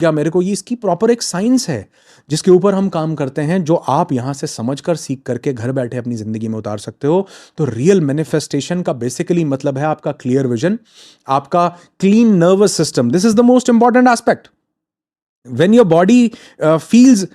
क्या मेरे को ये इसकी प्रॉपर एक साइंस है जिसके ऊपर हम काम करते हैं, जो आप यहां से समझकर सीख करके घर बैठे अपनी जिंदगी में उतार सकते हो। तो रियल मैनिफेस्टेशन का बेसिकली मतलब है आपका क्लियर विजन, आपका clean nervous system. This is the most important aspect. When your body feels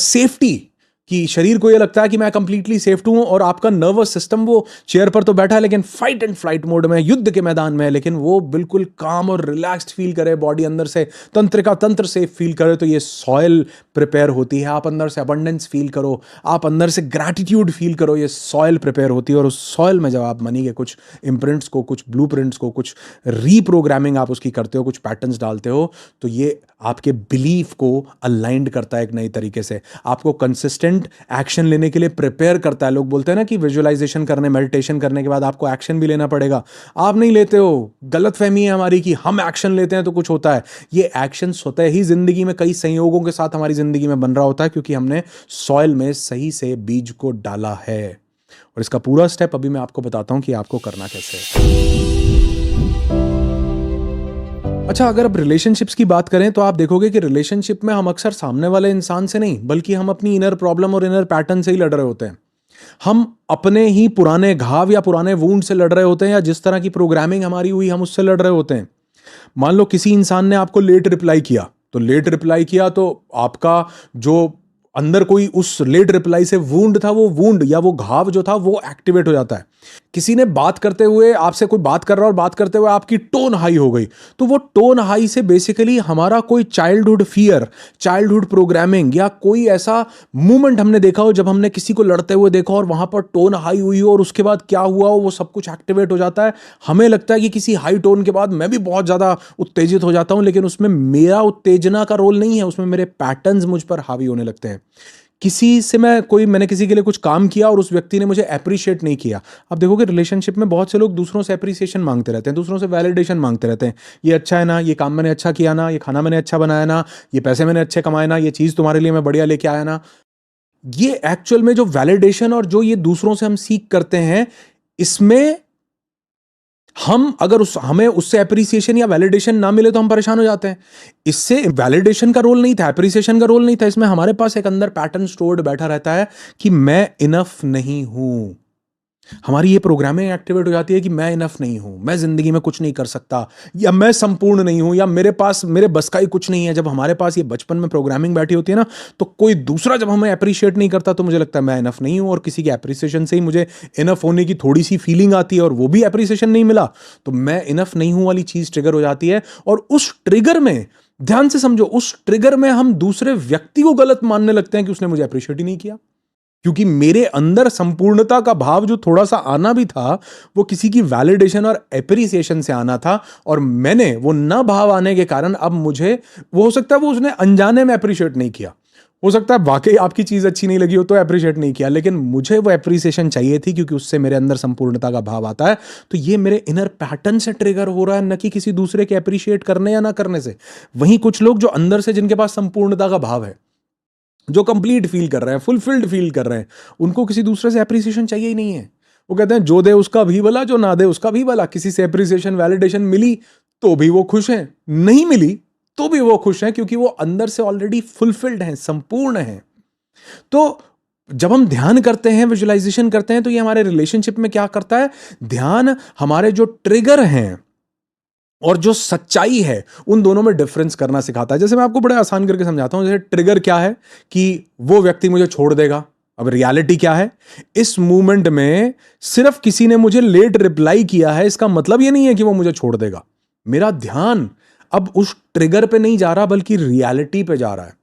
safety, कि शरीर को ये लगता है कि मैं कंप्लीटली सेफ हूं, और आपका नर्वस सिस्टम वो चेयर पर तो बैठा है लेकिन फाइट एंड फ्लाइट मोड में, युद्ध के मैदान में है, लेकिन वो बिल्कुल काम और रिलैक्स्ड फील करे, बॉडी अंदर से तंत्रिका तंत्र से फील करे, तो ये सॉइल प्रिपेयर होती है। आप अंदर से अबंडेंस फील करो, आप अंदर से ग्रैटिट्यूड फील करो, ये सॉइल प्रिपेयर होती है। और उस सॉइल में जब आप मनी के कुछ इम्प्रिंट्स को, कुछ ब्लूप्रिंट्स को, कुछ रीप्रोग्रामिंग आप उसकी करते हो, कुछ पैटर्न्स डालते हो, तो ये आपके बिलीफ को अलाइंड करता है एक नई तरीके से, आपको कंसिस्टेंट एक्शन लेने के लिए प्रिपेयर करता है। लोग बोलते हैं ना कि विजुअलाइजेशन करने, मेडिटेशन करने के बाद आपको एक्शन भी लेना पड़ेगा। आप नहीं लेते हो, गलत फहमी है हमारी कि हम एक्शन लेते हैं तो कुछ होता है। ये एक्शन स्वतः ही जिंदगी में कई संयोगों के साथ हमारी जिंदगी में बन रहा होता है, क्योंकि हमने सॉइल में सही से बीज को डाला है। और इसका पूरा स्टेप अभी मैं आपको बताता हूं कि आपको करना कैसे है। अच्छा, अगर अब रिलेशनशिप्स की बात करें तो आप देखोगे कि रिलेशनशिप में हम अक्सर सामने वाले इंसान से नहीं, बल्कि हम अपनी इनर प्रॉब्लम और इनर पैटर्न से ही लड़ रहे होते हैं। हम अपने ही पुराने घाव या पुराने वुंड से लड़ रहे होते हैं, या जिस तरह की प्रोग्रामिंग हमारी हुई हम उससे लड़ रहे होते हैं। मान लो किसी इंसान ने आपको लेट रिप्लाई किया, तो लेट रिप्लाई किया तो आपका जो अंदर कोई उस लेट रिप्लाई से वुंड था, वो वुंड या वो घाव जो था वो एक्टिवेट हो जाता है। किसी ने बात करते हुए, आपसे कोई बात कर रहा है और बात करते हुए आपकी टोन हाई हो गई, तो वो टोन हाई से बेसिकली हमारा कोई चाइल्डहुड फियर, चाइल्डहुड प्रोग्रामिंग, या कोई ऐसा मूवमेंट हमने देखा हो जब हमने किसी को लड़ते हुए देखा और वहां पर टोन हाई हुई हो, और उसके बाद क्या हुआ हो वो सब कुछ एक्टिवेट हो जाता है। हमें लगता है कि किसी हाई टोन के बाद मैं भी बहुत ज्यादा उत्तेजित हो जाता हूं, लेकिन उसमें मेरा उत्तेजना का रोल नहीं है, उसमें मेरे पैटर्न्स मुझ पर हावी होने लगते हैं। किसी से मैंने किसी के लिए कुछ काम किया और उस व्यक्ति ने मुझे अप्रिशिएट नहीं किया। अब देखोगे रिलेशनशिप में बहुत से लोग दूसरों से अप्रिसिएशन मांगते रहते हैं, दूसरों से वैलिडेशन मांगते रहते हैं। ये अच्छा है ना, ये काम मैंने अच्छा किया ना, ये खाना मैंने अच्छा बनाया ना, ये पैसे मैंने अच्छे कमाए ना, ये चीज तुम्हारे लिए मैं बढ़िया लेके आया ना। ये एक्चुअल में जो वैलिडेशन और जो ये दूसरों से हम सीख करते हैं, इसमें हम अगर हमें उससे एप्रिसिएशन या वैलिडेशन ना मिले तो हम परेशान हो जाते हैं। इससे वैलिडेशन का रोल नहीं था, एप्रिसिएशन का रोल नहीं था, इसमें हमारे पास एक अंदर पैटर्न स्टोर्ड बैठा रहता है कि मैं इनफ नहीं हूं। हमारी ये प्रोग्रामिंग एक्टिवेट हो जाती है कि मैं इनफ नहीं हूं, मैं जिंदगी में कुछ नहीं कर सकता, या मैं संपूर्ण नहीं हूं, या मेरे पास मेरे बस का ही कुछ नहीं है। जब हमारे पास ये बचपन में प्रोग्रामिंग बैठी होती है ना, तो कोई दूसरा जब हमें अप्रिशिएट नहीं करता तो मुझे लगता है मैं इनफ नहीं हूं, और किसी के अप्रिसिएशन से ही मुझे इनफ होने की थोड़ी सी फीलिंग आती है, और वो भी अप्रिसिएशन नहीं मिला तो मैं इनफ नहीं हूं वाली चीज ट्रिगर हो जाती है। और उस ट्रिगर में, ध्यान से समझो, उस ट्रिगर में हम दूसरे व्यक्ति को गलत मानने लगते हैं कि उसने मुझे अप्रिशिएट ही नहीं किया, क्योंकि मेरे अंदर संपूर्णता का भाव जो थोड़ा सा आना भी था, वो किसी की वैलिडेशन और एप्रिसिएशन से आना था, और मैंने वो ना भाव आने के कारण अब मुझे, वो हो सकता है वो उसने अनजाने में अप्रिशिएट नहीं किया, हो सकता है वाकई आपकी चीज अच्छी नहीं लगी हो तो अप्रिशिएट नहीं किया, लेकिन मुझे वो एप्रिसिएशन चाहिए थी क्योंकि उससे मेरे अंदर संपूर्णता का भाव आता है। तो ये मेरे इनर पैटर्न से ट्रिगर हो रहा है, न कि किसी दूसरे के अप्रिशिएट करने या ना करने से। वहीं कुछ लोग जो अंदर से, जिनके पास संपूर्णता का भाव है, जो कंप्लीट फील कर रहे हैं, फुलफिल्ड फील कर रहे हैं, उनको किसी दूसरे से एप्रिसिएशन चाहिए ही नहीं है। वो कहते हैं जो दे उसका भी भला, जो ना दे उसका भी भला। किसी से एप्रिसिएशन, वैलिडेशन मिली तो भी वो खुश हैं, नहीं मिली तो भी वो खुश हैं, क्योंकि वो अंदर से ऑलरेडी फुलफिल्ड हैं, संपूर्ण हैं। तो जब हम ध्यान करते हैं, विजुअलाइजेशन करते हैं, तो ये हमारे रिलेशनशिप में क्या करता है? ध्यान हमारे जो ट्रिगर हैं और जो सच्चाई है, उन दोनों में डिफरेंस करना सिखाता है। जैसे मैं आपको बड़े आसान करके समझाता हूं। जैसे ट्रिगर क्या है कि वो व्यक्ति मुझे छोड़ देगा। अब रियलिटी क्या है? इस मूवमेंट में सिर्फ किसी ने मुझे लेट रिप्लाई किया है, इसका मतलब ये नहीं है कि वो मुझे छोड़ देगा। मेरा ध्यान अब उस ट्रिगर पे नहीं जा रहा, बल्कि रियलिटी पे जा रहा है।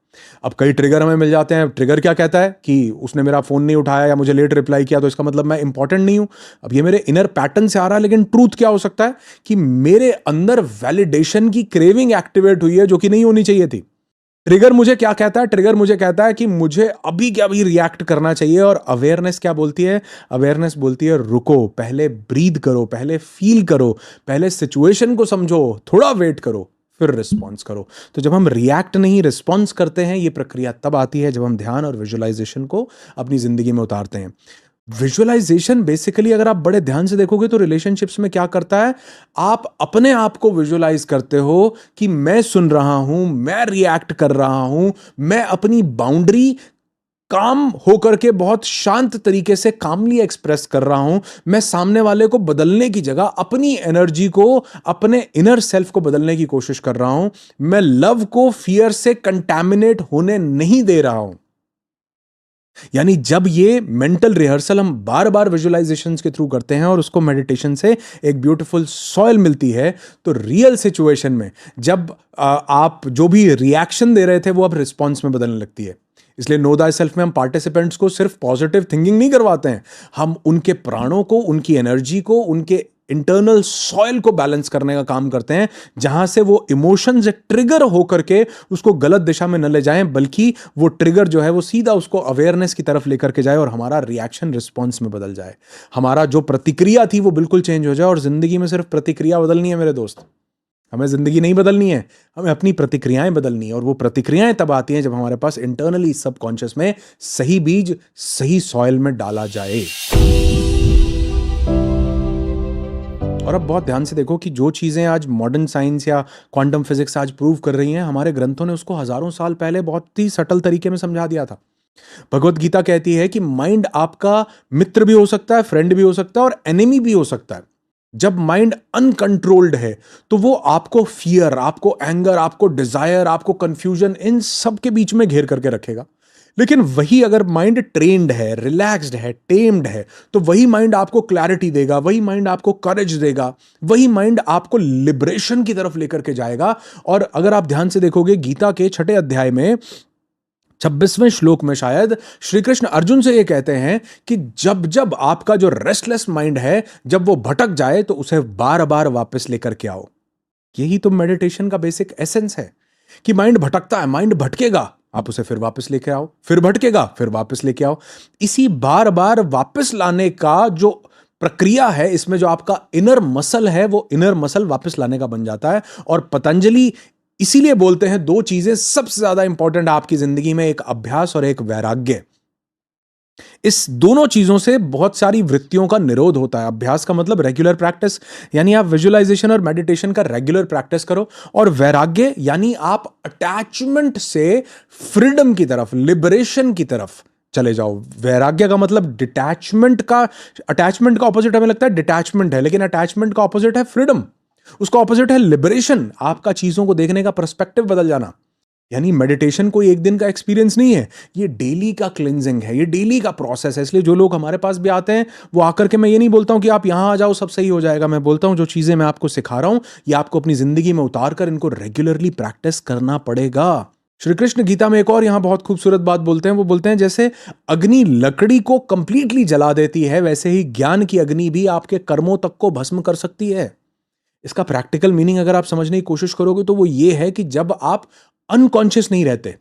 अब कई ट्रिगर हमें मिल जाते हैं। ट्रिगर क्या कहता है कि उसने मेरा फोन नहीं उठाया या मुझे लेट रिप्लाई किया, तो इसका मतलब मैं इंपॉर्टेंट नहीं हूं। अब ये मेरे इनर पैटर्न से आ रहा है, लेकिन ट्रूथ क्या हो सकता है कि मेरे अंदर वैलिडेशन की क्रेविंग एक्टिवेट हुई है, जो कि नहीं होनी चाहिए थी। ट्रिगर मुझे क्या कहता है? ट्रिगर मुझे कहता है कि मुझे अभी क्या अभी रिएक्ट करना चाहिए। और अवेयरनेस क्या बोलती है? अवेयरनेस बोलती है रुको, पहले ब्रीद करो, पहले फील करो, पहले सिचुएशन को समझो, थोड़ा वेट करो, फिर रिस्पॉन्स करो। तो जब हम रिएक्ट नहीं, रिस्पॉन्स करते हैं, ये प्रक्रिया तब आती है जब हम ध्यान और विजुअलाइजेशन को अपनी जिंदगी में उतारते हैं। विजुअलाइजेशन बेसिकली अगर आप बड़े ध्यान से देखोगे तो रिलेशनशिप्स में क्या करता है, आप अपने आप को विजुअलाइज करते हो कि मैं सुन रहा हूं, मैं रिएक्ट कर रहा हूं, मैं अपनी बाउंड्री काम होकर के बहुत शांत तरीके से कामली एक्सप्रेस कर रहा हूं। मैं सामने वाले को बदलने की जगह अपनी एनर्जी को, अपने इनर सेल्फ को बदलने की कोशिश कर रहा हूं। मैं लव को फियर से कंटैमिनेट होने नहीं दे रहा हूं। यानी जब ये मेंटल रिहर्सल हम बार बार विजुअलाइजेशंस के थ्रू करते हैं और उसको मेडिटेशन से एक ब्यूटीफुल सॉइल मिलती है, तो रियल सिचुएशन में जब आप जो भी रिएक्शन दे रहे थे वो अब रिस्पॉन्स में बदलने लगती है। इसलिए नो दाई सेल्फ में हम पार्टिसिपेंट्स को सिर्फ पॉजिटिव थिंकिंग नहीं करवाते हैं, हम उनके प्राणों को, उनकी एनर्जी को, उनके इंटरनल सॉइल को बैलेंस करने का काम करते हैं, जहां से वो इमोशंस ट्रिगर होकर के उसको गलत दिशा में न ले जाएं, बल्कि वो ट्रिगर जो है वो सीधा उसको अवेयरनेस की तरफ लेकर के जाए और हमारा रिएक्शन रिस्पॉन्स में बदल जाए। हमारा जो प्रतिक्रिया थी वो बिल्कुल चेंज हो जाए। और जिंदगी में सिर्फ प्रतिक्रिया बदलनी है मेरे दोस्त, हमें जिंदगी नहीं बदलनी है, हमें अपनी प्रतिक्रियाएं बदलनी है। और वो प्रतिक्रियाएं तब आती हैं जब हमारे पास इंटरनली सबकॉन्शियस में सही बीज सही सॉइल में डाला जाए। और अब बहुत ध्यान से देखो कि जो चीजें आज मॉडर्न साइंस या क्वांटम फिजिक्स आज प्रूव कर रही हैं, हमारे ग्रंथों ने उसको हजारों साल पहले बहुत ही सटल तरीके में समझा दिया था। भगवत गीता कहती है कि माइंड आपका मित्र भी हो सकता है, फ्रेंड भी हो सकता है और एनिमी भी हो सकता है। जब माइंड अनकंट्रोल्ड है तो वो आपको फियर, आपको एंगर, आपको डिजायर, आपको कंफ्यूजन, इन सब के बीच में घेर करके रखेगा। लेकिन वही अगर माइंड ट्रेन्ड है, रिलैक्स्ड है, टेम्ड है, तो वही माइंड आपको क्लैरिटी देगा, वही माइंड आपको करेज देगा, वही माइंड आपको लिबरेशन की तरफ लेकर के जाएगा। और अगर आप ध्यान से देखोगे गीता के 6 अध्याय में 26वें श्लोक में शायद श्री कृष्ण अर्जुन से ये कहते हैं कि जब जब आपका जो रेस्टलेस माइंड है, जब वो भटक जाए तो उसे बार बार वापस लेकर के आओ। यही तो मेडिटेशन का बेसिक एसेंस है कि माइंड भटकता है, माइंड भटकेगा, आप उसे फिर वापस लेके आओ, फिर भटकेगा, फिर वापस लेके आओ। इसी बार बार वापस लाने का जो प्रक्रिया है, इसमें जो आपका इनर मसल है वो इनर मसल वापस लाने का बन जाता है। और पतंजलि इसीलिए बोलते हैं दो चीजें सबसे ज्यादा इंपॉर्टेंट आपकी जिंदगी में, एक अभ्यास और एक वैराग्य। इस दोनों चीजों से बहुत सारी वृत्तियों का निरोध होता है। अभ्यास का मतलब रेगुलर प्रैक्टिस, यानी आप विजुअलाइजेशन और मेडिटेशन का रेगुलर प्रैक्टिस करो। और वैराग्य यानी आप अटैचमेंट से फ्रीडम की तरफ, लिबरेशन की तरफ चले जाओ। वैराग्य का मतलब डिटैचमेंट का, अटैचमेंट का ऑपोजिट हमें लगता है डिटैचमेंट है, लेकिन अटैचमेंट का ऑपोजिट है फ्रीडम, उसका ऑपोजिट है लिबरेशन, आपका चीजों को देखने का पर्सपेक्टिव बदल जाना। यानी मेडिटेशन कोई एक दिन का एक्सपीरियंस नहीं है, ये डेली का क्लिंजिंग है, ये डेली का प्रोसेस है। इसलिए जो लोग हमारे पास भी आते हैं वो आकर के, मैं ये नहीं बोलता हूं कि आप यहां आ जाओ सब सही हो जाएगा, मैं बोलता हूं जो चीजें मैं आपको सिखा रहा हूं ये आपको अपनी जिंदगी में उतार कर इनको रेगुलरली प्रैक्टिस करना पड़ेगा। श्री कृष्ण गीता में एक और यहां बहुत खूबसूरत बात बोलते हैं। वो बोलते हैं जैसे अग्नि लकड़ी को कंप्लीटली जला देती है, वैसे ही ज्ञान की अग्नि भी आपके कर्मों तक को भस्म कर सकती है। इसका प्रैक्टिकल मीनिंग अगर आप समझने की कोशिश करोगे तो वो ये है कि जब आप अनकॉन्शियस नहीं रहते,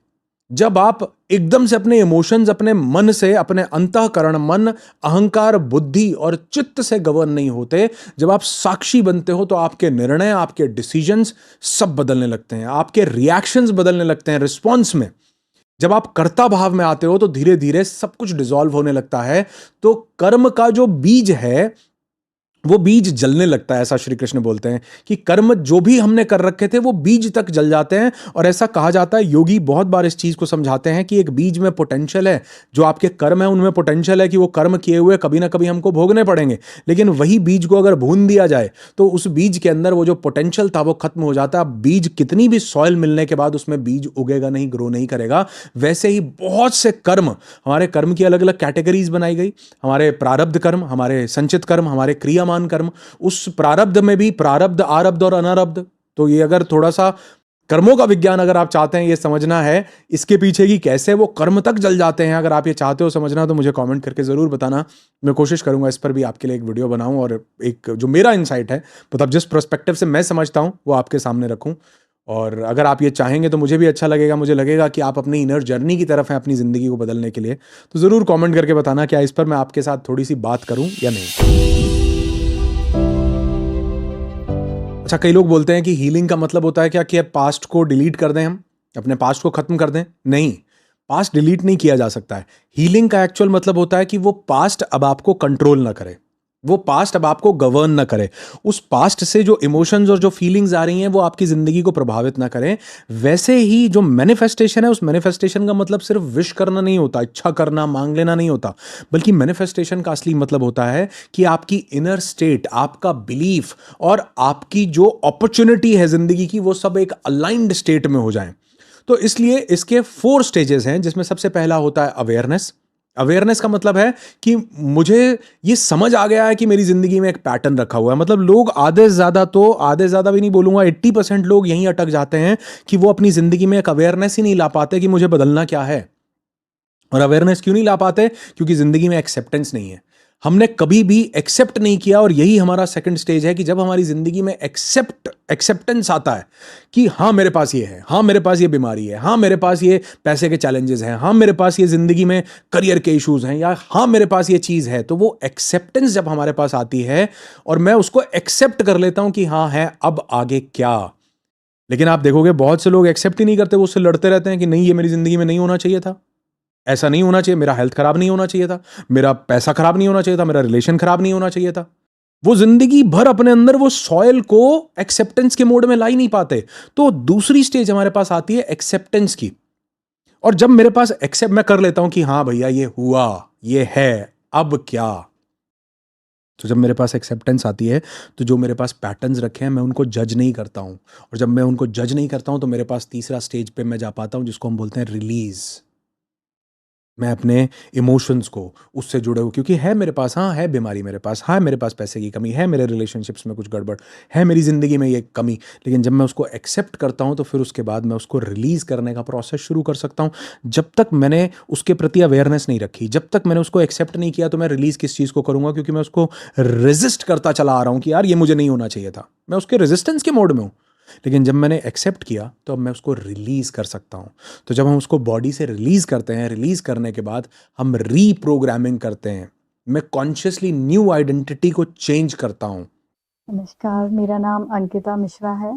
जब आप एकदम से अपने इमोशंस, अपने मन से, अपने अंतःकरण, मन, अहंकार, बुद्धि और चित्त से गवर्न नहीं होते, जब आप साक्षी बनते हो तो आपके निर्णय, आपके डिसीजंस सब बदलने लगते हैं, आपके रिएक्शंस बदलने लगते हैं रिस्पॉन्स में। जब आप कर्ता भाव में आते हो तो धीरे धीरे सब कुछ डिसॉल्व होने लगता है। तो कर्म का जो बीज है वो बीज जलने लगता है। ऐसा श्री कृष्ण बोलते हैं कि कर्म जो भी हमने कर रखे थे वो बीज तक जल जाते हैं। और ऐसा कहा जाता है, योगी बहुत बार इस चीज को समझाते हैं कि एक बीज में पोटेंशियल है, जो आपके कर्म है उनमें पोटेंशियल है कि वो कर्म किए हुए कभी ना कभी हमको भोगने पड़ेंगे। लेकिन वही बीज को अगर भून दिया जाए तो उस बीज के अंदर वो जो पोटेंशियल था वो खत्म हो जाता है। बीज कितनी भी सॉइल मिलने के बाद उसमें बीज उगेगा नहीं, ग्रो नहीं करेगा। वैसे ही बहुत से कर्म, हमारे कर्म की अलग अलग कैटेगरीज बनाई गई, हमारे प्रारब्ध कर्म, हमारे संचित कर्म, हमारे क्रिया कर्म। उस प्रारब्ध में भी प्रारब्ध, आरब्ध और अनारब्ध। तो ये अगर थोड़ा सा कर्मों का विज्ञान अगर आप चाहते हैं ये समझना है, इसके पीछे की कैसे वो कर्म तक जल जाते हैं, अगर आप ये चाहते हो समझना तो मुझे कमेंट करके जरूर बताना। मैं कोशिश करूंगा इस पर भी आपके लिए एक वीडियो बनाऊं और एक जो मेरा इनसाइट है, मतलब जिस पर्सपेक्टिव से मैं समझता हूं वो आपके सामने रखूं। और अगर आप ये चाहेंगे तो मुझे भी अच्छा लगेगा, मुझे लगेगा कि आप अपनी इनर जर्नी की तरफ हैं अपनी जिंदगी को बदलने के लिए। तो जरूर कमेंट करके बताना क्या इस पर मैं आपके साथ थोड़ी सी बात करूं या नहीं। अच्छा, कई लोग बोलते हैं कि हीलिंग का मतलब होता है क्या कि पास्ट को डिलीट कर दें, हम अपने पास्ट को खत्म कर दें। नहीं, पास्ट डिलीट नहीं किया जा सकता है। हीलिंग का एक्चुअल मतलब होता है कि वो पास्ट अब आपको कंट्रोल ना करे, वो पास्ट अब आपको गवर्न ना करे, उस पास्ट से जो इमोशंस और जो फीलिंग्स आ रही हैं वो आपकी जिंदगी को प्रभावित ना करें। वैसे ही जो मैनिफेस्टेशन है, उस मैनिफेस्टेशन का मतलब सिर्फ विश करना नहीं होता, इच्छा करना, मांग लेना नहीं होता, बल्कि मैनिफेस्टेशन का असली मतलब होता है कि आपकी इनर स्टेट, आपका बिलीफ और आपकी जो अपॉर्चुनिटी है जिंदगी की, वो सब एक अलाइंड स्टेट में हो जाए। तो इसलिए इसके 4 स्टेजेस हैं, जिसमें सबसे पहला होता है अवेयरनेस। अवेयरनेस का मतलब है कि मुझे ये समझ आ गया है कि मेरी जिंदगी में एक पैटर्न रखा हुआ है। मतलब लोग आधे ज्यादा भी नहीं बोलूंगा, 80% लोग यहीं अटक जाते हैं कि वो अपनी जिंदगी में एक अवेयरनेस ही नहीं ला पाते कि मुझे बदलना क्या है। और अवेयरनेस क्यों नहीं ला पाते? क्योंकि जिंदगी में एक्सेप्टेंस नहीं है। हमने कभी भी एक्सेप्ट नहीं किया, और यही हमारा सेकंड स्टेज है कि जब हमारी जिंदगी में एक्सेप्टेंस आता है कि हाँ मेरे पास ये है, हाँ मेरे पास ये बीमारी है, हाँ मेरे पास ये पैसे के चैलेंजेस हैं, हाँ मेरे पास ये जिंदगी में करियर के इश्यूज हैं, या हाँ मेरे पास ये चीज है, तो वो एक्सेप्टेंस जब हमारे पास आती है और मैं उसको एक्सेप्ट कर लेता हूं कि हाँ है, अब आगे क्या। लेकिन आप देखोगे बहुत से लोग एक्सेप्ट ही नहीं करते, वो उससे लड़ते रहते हैं कि नहीं ये मेरी जिंदगी में नहीं होना चाहिए था, ऐसा नहीं होना चाहिए, मेरा हेल्थ खराब नहीं होना चाहिए था, मेरा पैसा खराब नहीं होना चाहिए था, मेरा रिलेशन खराब नहीं होना चाहिए था। वो जिंदगी भर अपने अंदर वो सॉयल को एक्सेप्टेंस के मोड में ला ही नहीं पाते। तो दूसरी स्टेज हमारे पास आती है एक्सेप्टेंस की। और जब मेरे पास एक्सेप्ट मैं कर लेता हूं कि हाँ भैया ये हुआ, ये है, अब क्या। तो जब मेरे पास एक्सेप्टेंस आती है, तो जो मेरे पास पैटर्न्स रखे हैं मैं उनको जज नहीं करता हूं। और जब मैं उनको जज नहीं करता हूं तो मेरे पास तीसरा स्टेज पे मैं जा पाता हूं, जिसको हम बोलते हैं रिलीज। मैं अपने इमोशंस को उससे जुड़े हुए, क्योंकि है मेरे पास, हाँ है बीमारी मेरे पास, हाँ मेरे पास पैसे की कमी है, मेरे रिलेशनशिप्स में कुछ गड़बड़ है, मेरी ज़िंदगी में ये कमी। लेकिन जब मैं उसको एक्सेप्ट करता हूँ तो फिर उसके बाद मैं उसको रिलीज़ करने का प्रोसेस शुरू कर सकता हूँ। जब तक मैंने उसके प्रति अवेयरनेस नहीं रखी, जब तक मैंने उसको एक्सेप्ट नहीं किया, तो मैं रिलीज़ किस चीज़ को करूँगा? क्योंकि मैं उसको रेजिस्ट करता चला आ रहा हूँ कि यार ये मुझे नहीं होना चाहिए था, मैं उसके रेजिस्टेंस के मोड में हूँ। लेकिन जब मैंने एक्सेप्ट किया तो अब मैं उसको रिलीज कर सकता हूं। तो जब हम उसको बॉडी से रिलीज करते हैं, रिलीज करने के बाद हम रीप्रोग्रामिंग करते हैं। मैं कॉन्शियसली न्यू आइडेंटिटी को चेंज करता हूं। नमस्कार, मेरा नाम अंकिता मिश्रा है।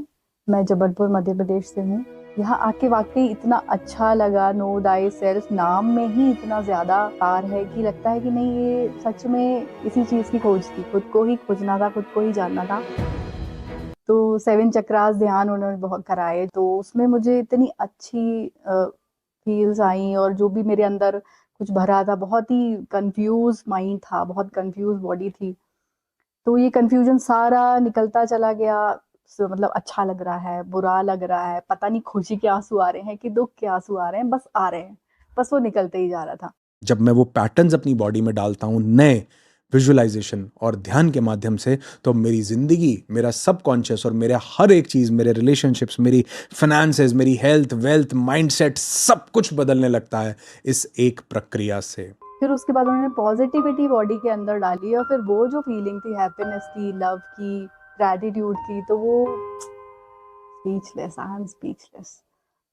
मैं जबलपुर मध्य प्रदेश से हूँ। यहाँ आके वाकई इतना अच्छा लगा। नो दाई सेल्फ नाम में ही इतना ज़्यादा पार है कि लगता है कि नहीं, ये सच में इसी चीज़ की खोज थी। खुद को ही खोजना था, खुद को ही जानना था। तो 7 चक्रास ध्यान उन्होंने बहुत कराए, तो उसमें मुझे इतनी अच्छी फील्स आई, और जो भी मेरे अंदर कुछ भरा था, बहुत ही कंफ्यूज माइंड था, बहुत कंफ्यूज बॉडी थी, तो ये कंफ्यूजन सारा निकलता चला गया। मतलब अच्छा लग रहा है, बुरा लग रहा है, पता नहीं खुशी के आंसू आ रहे हैं कि दुख के आंसू आ रहे हैं, बस आ रहे हैं, बस वो निकलते ही जा रहा था। जब मैं वो पैटर्न्स अपनी बॉडी में डालता हूं नए विजुअलाइजेशन और ध्यान के माध्यम से, तो मेरी जिंदगी, मेरा सबकॉन्शियस और मेरे हर एक चीज, मेरे रिलेशनशिप्स, मेरी फाइनेंसेस, मेरी हेल्थ, वेल्थ, माइंडसेट, सब कुछ बदलने लगता है इस एक प्रक्रिया से। फिर उसके बाद उन्होंने पॉजिटिविटी बॉडी के अंदर डाली, और फिर वो जो फीलिंग थी हैप्पीनेस की, लव की, ग्रैटिट्यूड की, तो वो स्पीचलेस, आई एम स्पीचलेस।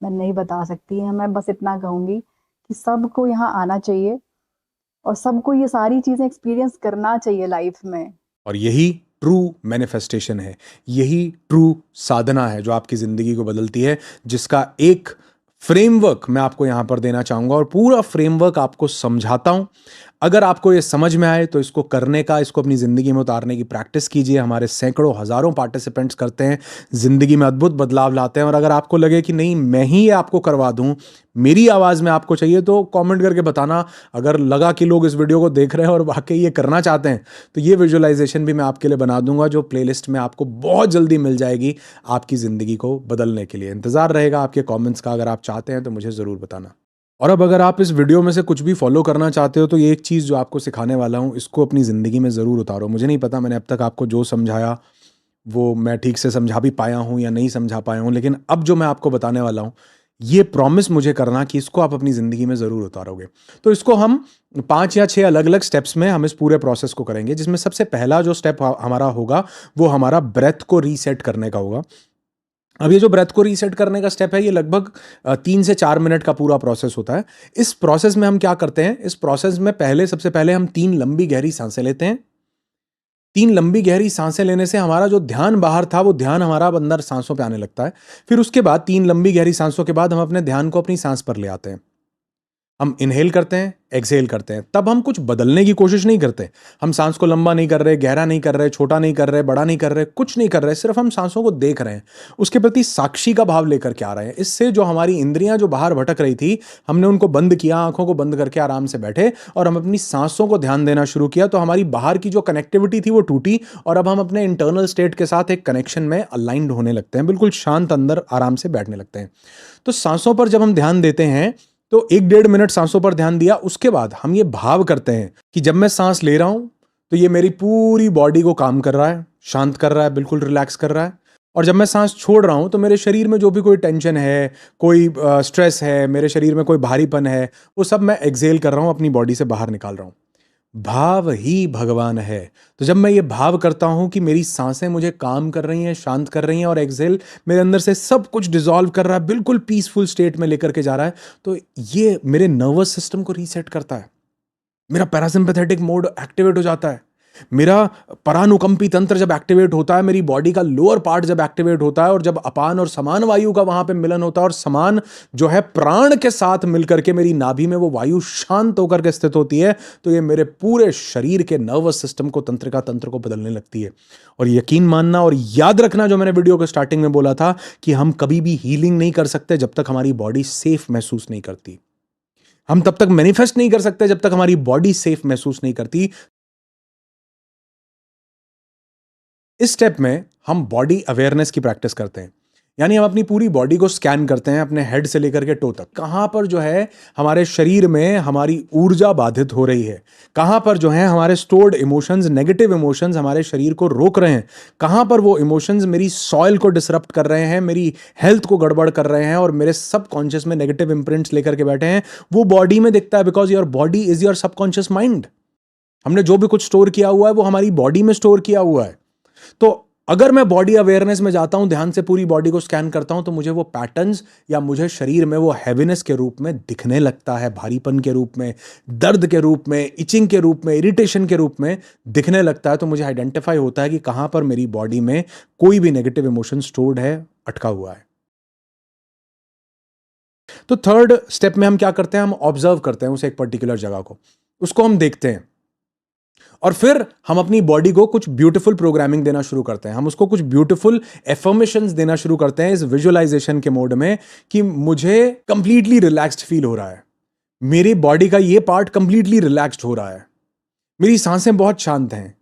मैं नहीं बता सकती है। मैं बस इतना कहूँगी कि सबको यहाँ आना चाहिए और सबको ये सारी चीज़ें एक्सपीरियंस करना चाहिए लाइफ में। और यही ट्रू मैनिफेस्टेशन है, यही ट्रू साधना है जो आपकी जिंदगी को बदलती है, जिसका एक फ्रेमवर्क मैं आपको यहां पर देना चाहूंगा, और पूरा फ्रेमवर्क आपको समझाता हूं। अगर आपको ये समझ में आए तो इसको करने का, इसको अपनी जिंदगी में उतारने की प्रैक्टिस कीजिए। हमारे सैकड़ों हजारों पार्टिसिपेंट्स करते हैं, जिंदगी में अद्भुत बदलाव लाते हैं। और अगर आपको लगे कि नहीं मैं ही ये आपको करवा दूं, मेरी आवाज में आपको चाहिए, तो कमेंट करके बताना। अगर लगा कि लोग इस वीडियो को देख रहे हैं और वाकई ये करना चाहते हैं, तो ये विजुअलाइजेशन भी मैं आपके लिए बना दूंगा, जो प्लेलिस्ट में आपको बहुत जल्दी मिल जाएगी आपकी जिंदगी को बदलने के लिए। इंतजार रहेगा आपके कमेंट्स का। अगर आप चाहते हैं तो मुझे जरूर बताना। और अब अगर आप इस वीडियो में से कुछ भी फॉलो करना चाहते हो, तो ये एक चीज़ जो आपको सिखाने वाला हूँ, इसको अपनी ज़िंदगी में ज़रूर उतारो। मुझे नहीं पता मैंने अब तक आपको जो समझाया वो मैं ठीक से समझा भी पाया हूँ या नहीं समझा पाया हूँ, लेकिन अब जो मैं आपको बताने वाला हूँ, ये प्रॉमिस मुझे करना कि इसको आप अपनी ज़िंदगी में ज़रूर उतारोगे। तो इसको हम 5 या 6 अलग अलग स्टेप्स में हम इस पूरे प्रोसेस को करेंगे, जिसमें सबसे पहला जो स्टेप हमारा होगा वो हमारा ब्रेथ को रीसेट करने का होगा। अब ये जो ब्रेथ को रीसेट करने का स्टेप है, ये लगभग 3 से 4 मिनट का पूरा प्रोसेस होता है। इस प्रोसेस में हम क्या करते हैं, इस प्रोसेस में सबसे पहले हम 3 लंबी गहरी सांसें लेते हैं। 3 लंबी गहरी सांसें लेने से हमारा जो ध्यान बाहर था, वो ध्यान हमारा अंदर सांसों पे आने लगता है। फिर उसके बाद 3 लंबी गहरी सांसों के बाद हम अपने ध्यान को अपनी सांस पर ले आते हैं। हम इनहेल करते हैं, एक्सहेल करते हैं, तब हम कुछ बदलने की कोशिश नहीं करते। हम सांस को लंबा नहीं कर रहे, गहरा नहीं कर रहे, छोटा नहीं कर रहे, बड़ा नहीं कर रहे, कुछ नहीं कर रहे, सिर्फ हम सांसों को देख रहे हैं, उसके प्रति साक्षी का भाव लेकर के आ रहे हैं। इससे जो हमारी इंद्रियां जो बाहर भटक रही थी, हमने उनको बंद किया, आंखों को बंद करके आराम से बैठे और हम अपनी सांसों को ध्यान देना शुरू किया, तो हमारी बाहर की जो कनेक्टिविटी थी वो टूटी और अब हम अपने इंटरनल स्टेट के साथ एक कनेक्शन में अलाइंड होने लगते हैं, बिल्कुल शांत अंदर आराम से बैठने लगते हैं। तो सांसों पर जब हम ध्यान देते हैं तो 1-1.5 मिनट सांसों पर ध्यान दिया, उसके बाद हम ये भाव करते हैं कि जब मैं सांस ले रहा हूं तो ये मेरी पूरी बॉडी को काम कर रहा है, शांत कर रहा है, बिल्कुल रिलैक्स कर रहा है। और जब मैं सांस छोड़ रहा हूं तो मेरे शरीर में जो भी कोई टेंशन है, कोई स्ट्रेस है, मेरे शरीर में कोई भारीपन है, वो सब मैं एक्सहेल कर रहा हूं, अपनी बॉडी से बाहर निकाल रहा हूं। भाव ही भगवान है। तो जब मैं ये भाव करता हूं कि मेरी सांसें मुझे काम कर रही हैं, शांत कर रही हैं और एक्सहेल मेरे अंदर से सब कुछ डिसॉल्व कर रहा है, बिल्कुल पीसफुल स्टेट में लेकर के जा रहा है, तो ये मेरे नर्वस सिस्टम को रीसेट करता है। मेरा पैरासिम्पैथेटिक मोड एक्टिवेट हो जाता है। मेरा परानुकंपी तंत्र जब एक्टिवेट होता है, मेरी बॉडी का लोअर पार्ट जब एक्टिवेट होता है और जब अपान और समान वायु का वहां पे मिलन होता है और समान जो है प्राण के साथ मिलकर के मेरी नाभि में वो वायु शांत होकर के स्थित होती है, तो ये मेरे पूरे शरीर के नर्वस सिस्टम को, तंत्र को बदलने लगती है। और यकीन मानना और याद रखना, जो मैंने वीडियो के स्टार्टिंग में बोला था कि हम कभी भी हीलिंग नहीं कर सकते जब तक हमारी बॉडी सेफ महसूस नहीं करती। हम तब तक मैनिफेस्ट नहीं कर सकते जब तक हमारी बॉडी सेफ महसूस नहीं करती। इस स्टेप में हम बॉडी अवेयरनेस की प्रैक्टिस करते हैं, यानी हम अपनी पूरी बॉडी को स्कैन करते हैं, अपने हेड से लेकर के टो तक। कहां पर जो है हमारे शरीर में हमारी ऊर्जा बाधित हो रही है, कहां पर जो है हमारे स्टोर्ड इमोशंस, नेगेटिव इमोशंस हमारे शरीर को रोक रहे हैं, कहां पर वो इमोशंस मेरी सॉइल को डिसरप्ट कर रहे हैं, मेरी हेल्थ को गड़बड़ कर रहे हैं और मेरे सबकॉन्शियस में नेगेटिव इंप्रिंट्स लेकर के बैठे हैं। वो बॉडी में दिखता है, because your body is your subconscious mind. हमने जो भी कुछ स्टोर किया हुआ है वो हमारी बॉडी में स्टोर किया हुआ है। तो अगर मैं बॉडी अवेयरनेस में जाता हूं, ध्यान से पूरी बॉडी को स्कैन करता हूं, तो मुझे वो पैटर्न्स या मुझे शरीर में वो हैवीनेस के रूप में दिखने लगता है, भारीपन के रूप में, दर्द के रूप में, इचिंग के रूप में, इरिटेशन के रूप में दिखने लगता है। तो मुझे आइडेंटिफाई होता है कि कहां पर मेरी बॉडी में कोई भी नेगेटिव इमोशन स्टोर्ड है, अटका हुआ है। तो थर्ड स्टेप में हम क्या करते हैं, हम ऑब्जर्व करते हैं उस एक पर्टिकुलर जगह को, उसको हम देखते हैं और फिर हम अपनी बॉडी को कुछ ब्यूटीफुल प्रोग्रामिंग देना शुरू करते हैं। हम उसको कुछ ब्यूटीफुल एफर्मेशंस देना शुरू करते हैं इस विजुअलाइजेशन के मोड में कि मुझे कंप्लीटली रिलैक्स्ड फील हो रहा है, मेरी बॉडी का ये पार्ट कंप्लीटली रिलैक्स्ड हो रहा है, मेरी सांसें बहुत शांत हैं,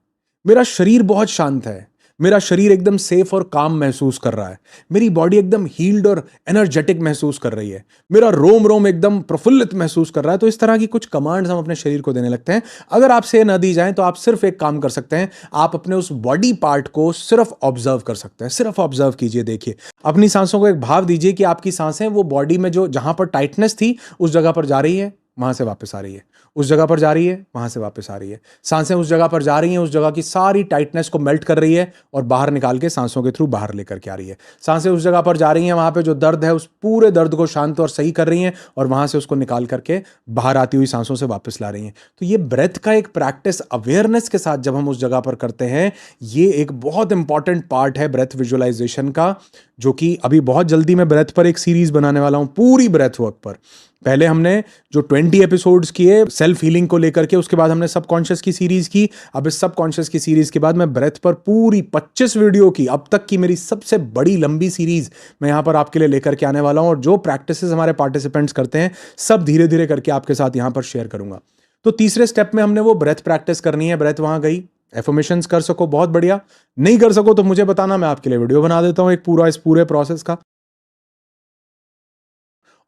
मेरा शरीर बहुत शांत है, मेरा शरीर एकदम सेफ और काम महसूस कर रहा है, मेरी बॉडी एकदम हील्ड और एनर्जेटिक महसूस कर रही है, मेरा रोम रोम एकदम प्रफुल्लित महसूस कर रहा है। तो इस तरह की कुछ कमांड्स हम अपने शरीर को देने लगते हैं। अगर आपसे न दी जाए तो आप सिर्फ एक काम कर सकते हैं, आप अपने उस बॉडी पार्ट को सिर्फ ऑब्जर्व कर सकते हैं। सिर्फ ऑब्जर्व कीजिए, देखिए अपनी सांसों को एक भाव दीजिए कि आपकी सांसें वो बॉडी में जो जहां पर टाइटनेस थी उस जगह पर जा रही है, वहां से वापस आ रही है, उस जगह पर जा रही है, वहां से वापस आ रही है। सांसें उस जगह पर जा रही हैं, उस जगह की सारी टाइटनेस को मेल्ट कर रही है और बाहर निकाल के सांसों के थ्रू बाहर लेकर के आ रही है। सांसें उस जगह पर जा रही हैं, वहां पे जो दर्द है उस पूरे दर्द को शांत और सही कर रही हैं और वहां से उसको निकाल करके बाहर आती हुई सांसों से वापस ला रही हैं। तो ये ब्रेथ का एक प्रैक्टिस अवेयरनेस के साथ जब हम उस जगह पर करते हैं, ये एक बहुत इंपॉर्टेंट पार्ट है ब्रेथ विजुअलाइजेशन का, जो कि अभी बहुत जल्दी मैं ब्रेथ पर एक सीरीज बनाने वाला हूं, पूरी ब्रेथ वर्क पर। पहले हमने जो 20 एपिसोड्स किए सेल्फ हीलिंग को लेकर के, उसके बाद हमने सबकॉन्शियस की सीरीज की। अब इस सबकॉन्शियस की सीरीज के बाद मैं ब्रेथ पर पूरी 25 वीडियो की, अब तक की मेरी सबसे बड़ी लंबी सीरीज मैं यहां पर आपके लिए लेकर के आने वाला हूं। और जो प्रैक्टिसेस हमारे पार्टिसिपेंट्स करते हैं सब धीरे धीरे करके आपके साथ यहां पर शेयर करूंगा। तो तीसरे स्टेप में हमने वो ब्रेथ प्रैक्टिस करनी है। ब्रेथ वहां गई, एफर्मेशंस कर सको बहुत बढ़िया, नहीं कर सको तो मुझे बताना, मैं आपके लिए वीडियो बना देता हूं एक पूरा इस पूरे प्रोसेस का।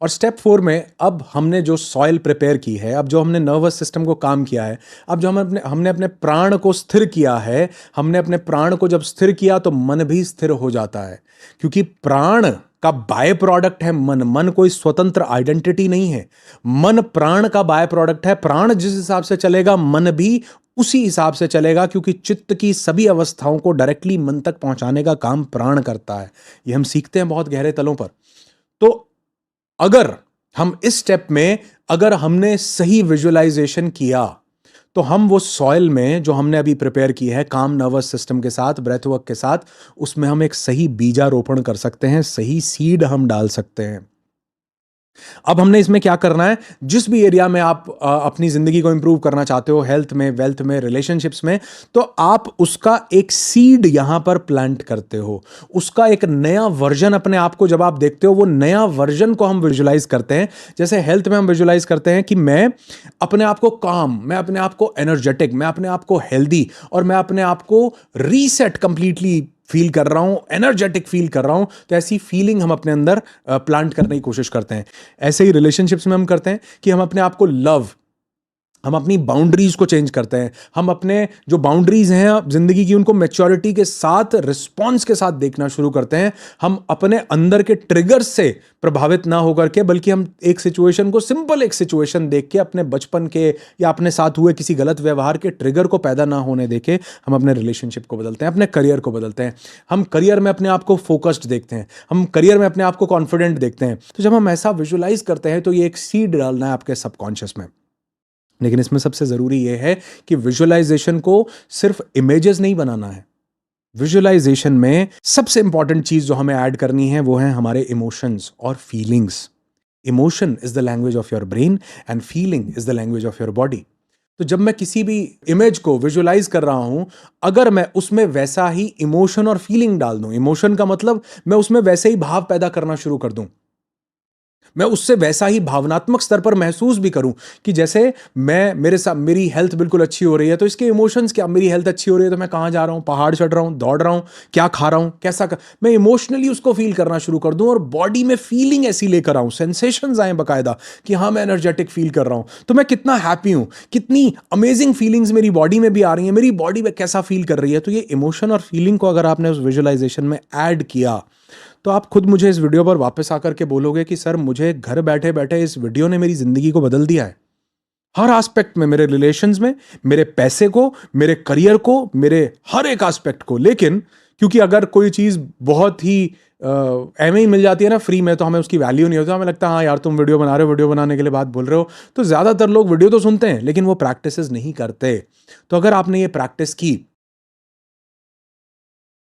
और स्टेप 4 में अब हमने जो सॉइल प्रिपेयर की है, अब जो हमने नर्वस सिस्टम को काम किया है, अब जो हमने अपने प्राण को स्थिर किया है, हमने अपने प्राण को जब स्थिर किया तो मन भी स्थिर हो जाता है, क्योंकि प्राण का बाय प्रोडक्ट है मन। मन कोई स्वतंत्र आइडेंटिटी नहीं है, मन प्राण का बाय प्रोडक्ट है। प्राण जिस हिसाब से चलेगा मन भी उसी हिसाब से चलेगा, क्योंकि चित्त की सभी अवस्थाओं को डायरेक्टली मन तक पहुंचाने का काम प्राण करता है। ये हम सीखते हैं बहुत गहरे तलों पर। तो अगर हम इस स्टेप में, अगर हमने सही विजुअलाइजेशन किया, तो हम वो सॉइल में जो हमने अभी प्रिपेयर की है काम नर्वस सिस्टम के साथ, ब्रेथ वर्क के साथ, उसमें हम एक सही बीजारोपण कर सकते हैं, सही सीड हम डाल सकते हैं। अब हमने इसमें क्या करना है, जिस भी एरिया में आप अपनी जिंदगी को इंप्रूव करना चाहते हो, हेल्थ में, वेल्थ में, रिलेशनशिप्स में, तो आप उसका एक सीड यहां पर प्लांट करते हो। उसका एक नया वर्जन अपने आप को जब आप देखते हो, वो नया वर्जन को हम विजुलाइज करते हैं। जैसे हेल्थ में हम विजुलाइज करते हैं कि मैं अपने आप को काम, मैं अपने आप को एनर्जेटिक, मैं अपने आप को हेल्दी, और मैं अपने आप को रीसेट कंप्लीटली फील कर रहा हूं, एनर्जेटिक फील कर रहा हूं। तो ऐसी फीलिंग हम अपने अंदर प्लांट करने की कोशिश करते हैं। ऐसे ही रिलेशनशिप्स में हम करते हैं कि हम अपने आप को लव, हम अपनी बाउंड्रीज को चेंज करते हैं। हम अपने जो बाउंड्रीज हैं जिंदगी की, उनको मैच्योरिटी के साथ, रिस्पॉन्स के साथ देखना शुरू करते हैं। हम अपने अंदर के ट्रिगर्स से प्रभावित ना होकर के, बल्कि हम एक सिचुएशन को, सिंपल एक सिचुएशन देख के, अपने बचपन के या अपने साथ हुए किसी गलत व्यवहार के ट्रिगर को पैदा ना होने देके, हम अपने रिलेशनशिप को बदलते हैं, अपने करियर को बदलते हैं। हम करियर में अपने आप को फोकस्ड देखते हैं, हम करियर में अपने आप को कॉन्फिडेंट देखते हैं। तो जब हम ऐसा विजुलाइज करते हैं, तो ये एक सीड डालना है आपके सबकॉन्शियस में। लेकिन इसमें सबसे जरूरी यह है कि विजुअलाइजेशन को सिर्फ इमेजेस नहीं बनाना है। विजुअलाइजेशन में सबसे इंपॉर्टेंट चीज जो हमें ऐड करनी है, वो है हमारे इमोशंस और feelings. Emotion is the language of your brain and feeling is the language of your body. तो जब मैं किसी भी इमेज को विजुअलाइज कर रहा हूं, अगर मैं उसमें वैसा ही इमोशन और फीलिंग डाल दूं, इमोशन का मतलब मैं उसमें वैसे ही भाव पैदा करना शुरू कर दूं, मैं उससे वैसा ही भावनात्मक स्तर पर महसूस भी करूं कि जैसे मैं, मेरे साथ मेरी हेल्थ बिल्कुल अच्छी हो रही है, तो इसके इमोशंस क्या, मेरी हेल्थ अच्छी हो रही है तो मैं कहां जा रहा हूं, पहाड़ चढ़ रहा हूं, दौड़ रहा हूं, क्या खा रहा हूं, मैं इमोशनली उसको फील करना शुरू कर दूं, और बॉडी में फीलिंग ऐसी लेकर आऊं, सेंसेशंस आए बकायदा कि हाँ मैं एनर्जेटिक फील कर रहा हूं, तो मैं कितना हैप्पी हूं, कितनी अमेजिंग फीलिंग्स मेरी बॉडी में भी आ रही है, मेरी बॉडी में कैसा फील कर रही है। तो ये इमोशन और फीलिंग को अगर आपने उस विजुअलाइजेशन में ऐड किया, तो आप खुद मुझे इस वीडियो पर वापस आकर के बोलोगे कि सर, मुझे घर बैठे बैठे इस वीडियो ने मेरी जिंदगी को बदल दिया है, हर एस्पेक्ट में, मेरे रिलेशंस में, मेरे पैसे को, मेरे करियर को, मेरे हर एक एस्पेक्ट को। लेकिन क्योंकि अगर कोई चीज बहुत ही एवं ही मिल जाती है ना फ्री में, तो हमें उसकी वैल्यू नहीं होती। हमें लगता है हाँ यार, तुम वीडियो बना रहे हो, वीडियो बनाने के लिए बात बोल रहे हो। तो ज्यादातर लोग वीडियो तो सुनते हैं, लेकिन वो प्रैक्टिसेस नहीं करते। तो अगर आपने ये प्रैक्टिस की,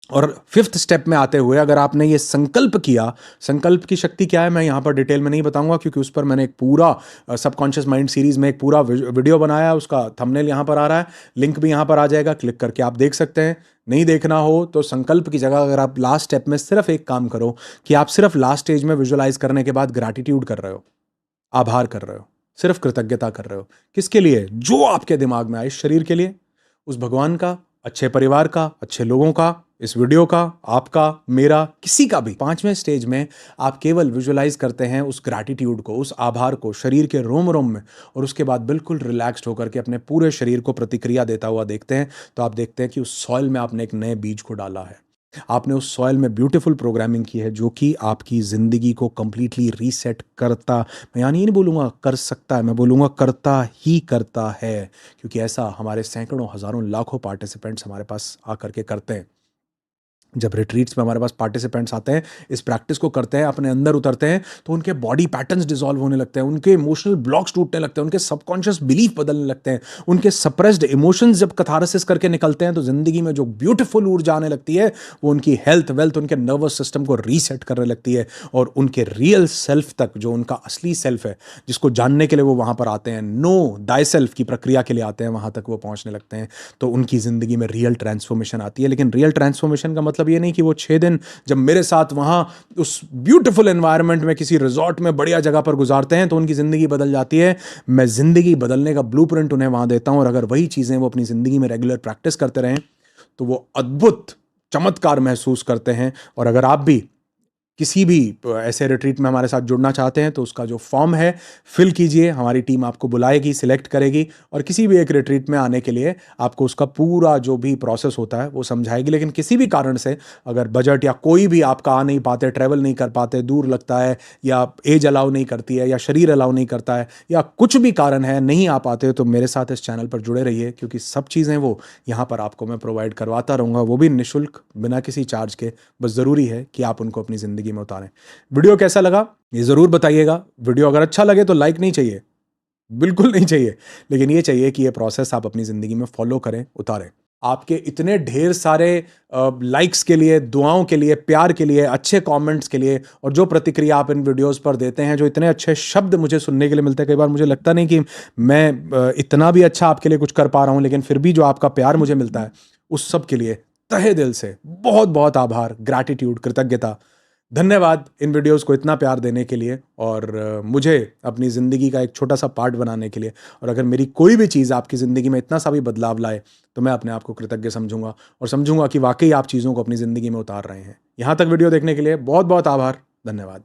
और फिफ्थ स्टेप में आते हुए अगर आपने ये संकल्प किया, संकल्प की शक्ति क्या है मैं यहां पर डिटेल में नहीं बताऊंगा, क्योंकि उस पर मैंने एक पूरा सबकॉन्शियस माइंड सीरीज में एक पूरा वीडियो बनाया है। उसका थंबनेल यहां पर आ रहा है, लिंक भी यहां पर आ जाएगा, क्लिक करके आप देख सकते हैं। नहीं देखना हो तो संकल्प की जगह अगर आप लास्ट स्टेप में सिर्फ एक काम करो कि आप सिर्फ लास्ट स्टेज में विजुअलाइज करने के बाद ग्रैटिट्यूड कर रहे हो, आभार कर रहे हो, सिर्फ कृतज्ञता कर रहे हो। किसके लिए? जो आपके दिमाग में आए, इस शरीर के लिए, उस भगवान का, अच्छे परिवार का, अच्छे लोगों का, इस वीडियो का, आपका, मेरा, किसी का भी। पांचवें स्टेज में आप केवल विजुअलाइज करते हैं उस ग्रैटिट्यूड को, उस आभार को शरीर के रोम रोम में, और उसके बाद बिल्कुल रिलैक्स्ड होकर के अपने पूरे शरीर को प्रतिक्रिया देता हुआ देखते हैं। तो आप देखते हैं कि उस सॉइल में आपने एक नए बीज को डाला है, आपने उस सॉइल में ब्यूटीफुल प्रोग्रामिंग की है, जो कि आपकी जिंदगी को कंप्लीटली रीसेट करता, मैं यानी ये नहीं बोलूँगा कर सकता है, मैं बोलूँगा करता ही करता है। क्योंकि ऐसा हमारे सैकड़ों, हजारों, लाखों पार्टिसिपेंट्स हमारे पास आकर के करते हैं। जब रिट्रीट्स में हमारे पास पार्टिसिपेंट्स आते हैं, इस प्रैक्टिस को करते हैं, अपने अंदर उतरते हैं, तो उनके बॉडी पैटर्न्स डिसॉल्व होने लगते हैं, उनके इमोशनल ब्लॉक्स टूटने लगते हैं, उनके सबकॉन्शियस बिलीफ बदलने लगते हैं, उनके सप्रेस्ड इमोशंस जब कैथारसिस करके निकलते हैं, तो जिंदगी में जो ब्यूटीफुल ऊर्जा आने लगती है, वो उनकी हेल्थ, वेल्थ, उनके नर्वस सिस्टम को रीसेट करने लगती है, और उनके रियल सेल्फ तक, जो उनका असली सेल्फ है, जिसको जानने के लिए वो वहां पर आते हैं, नो दाई सेल्फ की प्रक्रिया के लिए आते हैं, वहां तक वो पहुंचने लगते हैं। तो उनकी जिंदगी में रियल ट्रांसफॉर्मेशन आती है। लेकिन रियल ट्रांसफॉर्मेशन का मतलब ये नहीं कि वो 6 दिन जब मेरे साथ वहां उस ब्यूटीफुल एनवायरनमेंट में, किसी रिजॉर्ट में, बढ़िया जगह पर गुजारते हैं, तो उनकी जिंदगी बदल जाती है। मैं जिंदगी बदलने का ब्लूप्रिंट उन्हें वहां देता हूं, और अगर वही चीजें वो अपनी जिंदगी में रेगुलर प्रैक्टिस करते रहें, तो वो अद्भुत चमत्कार महसूस करते हैं। और अगर आप भी किसी भी ऐसे रिट्रीट में हमारे साथ जुड़ना चाहते हैं, तो उसका जो फॉर्म है फिल कीजिए, हमारी टीम आपको बुलाएगी, सिलेक्ट करेगी, और किसी भी एक रिट्रीट में आने के लिए आपको उसका पूरा जो भी प्रोसेस होता है वो समझाएगी। लेकिन किसी भी कारण से अगर बजट या कोई भी आपका आ नहीं पाते, ट्रैवल नहीं कर पाते, दूर लगता है, या एज अलाउ नहीं करती है, या शरीर अलाउ नहीं करता है, या कुछ भी कारण है नहीं आ पाते, तो मेरे साथ इस चैनल पर जुड़े रहिए, क्योंकि सब चीज़ें वो यहाँ पर आपको मैं प्रोवाइड करवाता रहूँगा, वो भी निःशुल्क, बिना किसी चार्ज के। बस ज़रूरी है कि आप उनको अपनी ज़िंदगी में उतारें। वीडियो कैसा लगा ये जरूर बताइएगा। वीडियो अगर अच्छा लगे तो लाइक नहीं चाहिए, बिल्कुल नहीं चाहिए, लेकिन ये चाहिए कि ये प्रोसेस आप अपनी जिंदगी में फॉलो करें, उतारें। आपके इतने ढेर सारे लाइक्स के लिए, दुआओं के लिए, प्यार के लिए, अच्छे कमेंट्स के लिए, और जो प्रतिक्रिया आप इन वीडियोस पर देते हैं, जो इतने अच्छे शब्द मुझे सुनने के लिए मिलते हैं। कई बार मुझे लगता नहीं कि मैं इतना भी अच्छा आपके लिए कुछ कर पा रहा हूं, लेकिन फिर भी जो आपका प्यार मुझे मिलता है, उस सब के लिए तहे दिल से बहुत बहुत आभार, ग्रैटिट्यूड, कृतज्ञता, धन्यवाद इन वीडियोस को इतना प्यार देने के लिए और मुझे अपनी ज़िंदगी का एक छोटा सा पार्ट बनाने के लिए। और अगर मेरी कोई भी चीज़ आपकी ज़िंदगी में इतना सा भी बदलाव लाए, तो मैं अपने आप को कृतज्ञ समझूंगा और समझूंगा कि वाकई आप चीज़ों को अपनी ज़िंदगी में उतार रहे हैं। यहाँ तक वीडियो देखने के लिए बहुत बहुत आभार, धन्यवाद।